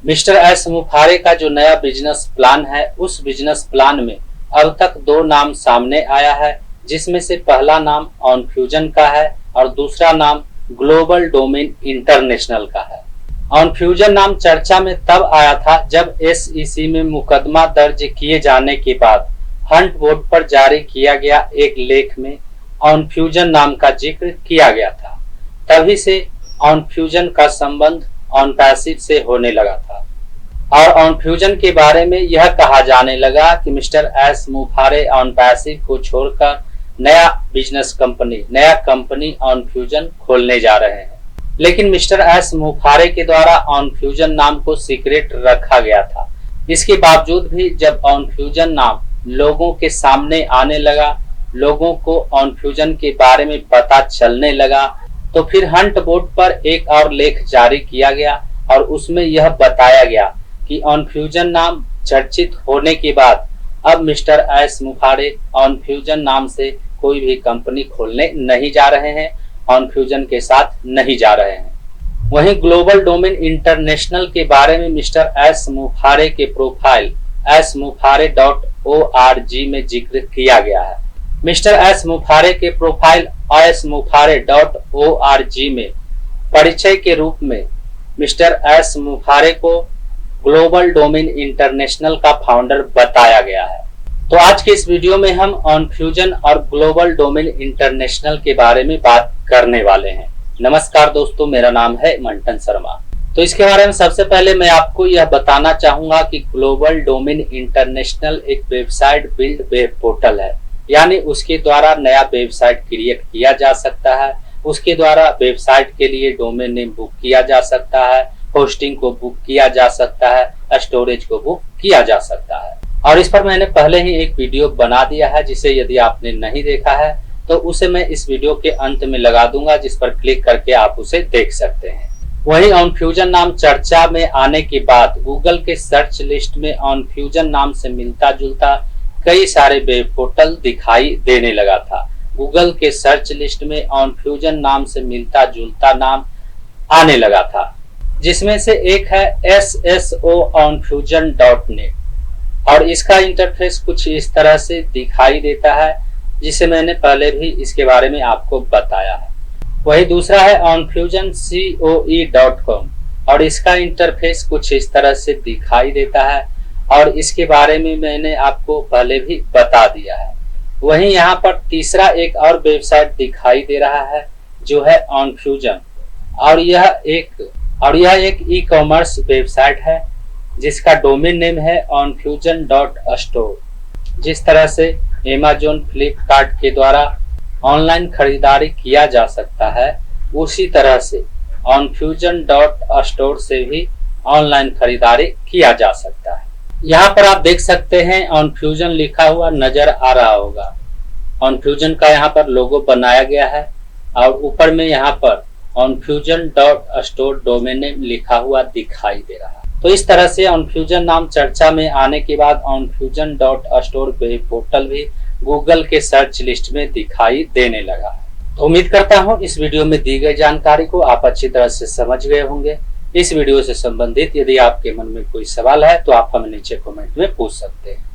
Mister S मुफारे का जो नया बिजनेस प्लान है, उस बिजनेस प्लान में अब तक 2 नाम सामने आया है, जिसमें से पहला नाम ऑनफ्यूजन का है और दूसरा नाम ग्लोबल डोमेन इंटरनेशनल का है। ऑनफ्यूजन नाम चर्चा में तब आया था जब SEC में मुकदमा दर्ज किए जाने के बाद हंट बोर्ड पर जारी किया गया एक लेख में ऑनफ्यूजन नाम का जिक्र किया गया था। तभी से ऑनफ्यूजन का संबंध ऑनपैसिव से होने लगा था और ऑनफ्यूजन के बारे में यह कहा जाने लगा कि मिस्टर एस मुफारे ऑनपैसिव को छोड़कर नया कंपनी ऑनफ्यूजन खोलने जा रहे हैं। लेकिन मिस्टर एस मुफारे के द्वारा ऑनफ्यूजन नाम को सीक्रेट रखा गया था। इसके बावजूद भी जब ऑनफ्यूजन नाम लोगों के सामने आने लगा, लोगों को ऑनफ्यूजन के बारे में पता चलने लगा, तो फिर हंट बोर्ड पर एक और लेख जारी किया गया और उसमें यह बताया गया कि ऑनफ्यूजन नाम चर्चित होने के बाद अब मिस्टर एस मुफारे ऑनफ्यूजन नाम से कोई भी कंपनी खोलने नहीं जा रहे हैं, ऑनफ्यूजन के साथ नहीं जा रहे हैं। वहीं ग्लोबल डोमेन इंटरनेशनल के बारे में मिस्टर एस मुफारे के प्रोफाइल smufare.org में जिक्र किया गया है। मिस्टर एस मुफारे के प्रोफाइल smufare.org में परिचय के रूप में मिस्टर एस मुफारे को ग्लोबल डोमेन इंटरनेशनल का फाउंडर बताया गया है। तो आज के इस वीडियो में हम ऑनफ्यूजन और ग्लोबल डोमेन इंटरनेशनल के बारे में बात करने वाले हैं। नमस्कार दोस्तों, मेरा नाम है मंटन शर्मा। तो इसके बारे में सबसे पहले मैं आपको यह बताना चाहूंगा कि ग्लोबल डोमेन इंटरनेशनल एक वेबसाइट बिल्ड वेब पोर्टल है, यानी उसके द्वारा नया वेबसाइट क्रिएट किया जा सकता है। उसके द्वारा वेबसाइट के लिए डोमेन नेम बुक किया जा सकता है, होस्टिंग को बुक किया जा सकता है, स्टोरेज को बुक किया जा सकता है। और इस पर मैंने पहले ही एक वीडियो बना दिया है, जिसे यदि आपने नहीं देखा है तो उसे मैं इस वीडियो के अंत में लगा दूंगा, जिस पर क्लिक करके आप उसे देख सकते हैं। वहीं ऑनफ्यूजन नाम चर्चा में आने के बाद गूगल के सर्च लिस्ट में ऑनफ्यूजन नाम से मिलता जुलता कई सारे वेब पोर्टल दिखाई देने लगा था। गूगल के सर्च लिस्ट में ऑनफ्यूजन नाम से मिलता जुलता नाम आने लगा था, जिसमें से एक है SSOonfusion.net और इसका इंटरफेस कुछ इस तरह से दिखाई देता है, जिसे मैंने पहले भी इसके बारे में आपको बताया है। वही दूसरा है onfusioncoe.com और इसका इंटरफेस कुछ इस तरह से दिखाई देता है और इसके बारे में मैंने आपको पहले भी बता दिया है। वहीं यहाँ पर तीसरा एक और वेबसाइट दिखाई दे रहा है, जो है ऑनफ्यूजन और यह एक ई-कॉमर्स वेबसाइट है, जिसका डोमेन नेम है onfusion.store। जिस तरह से Amazon, फ्लिपकार्ट के द्वारा ऑनलाइन खरीदारी किया जा सकता है, उसी तरह से onfusion.store से भी ऑनलाइन खरीदारी किया जा सकता है। यहाँ पर आप देख सकते हैं ऑनफ्यूजन लिखा हुआ नजर आ रहा होगा। ऑनफ्यूजन का यहाँ पर लोगो बनाया गया है और ऊपर में यहाँ पर onfusion.store डोमेन नेम लिखा हुआ दिखाई दे रहा है। तो इस तरह से ऑनफ्यूजन नाम चर्चा में आने के बाद onfusion.store वेब पोर्टल भी गूगल के सर्च लिस्ट में दिखाई देने लगा है। तो उम्मीद करता हूँ इस वीडियो में दी गई जानकारी को आप अच्छी तरह से समझ गए होंगे। इस वीडियो से संबंधित यदि आपके मन में कोई सवाल है तो आप हमें नीचे कमेंट में पूछ सकते हैं।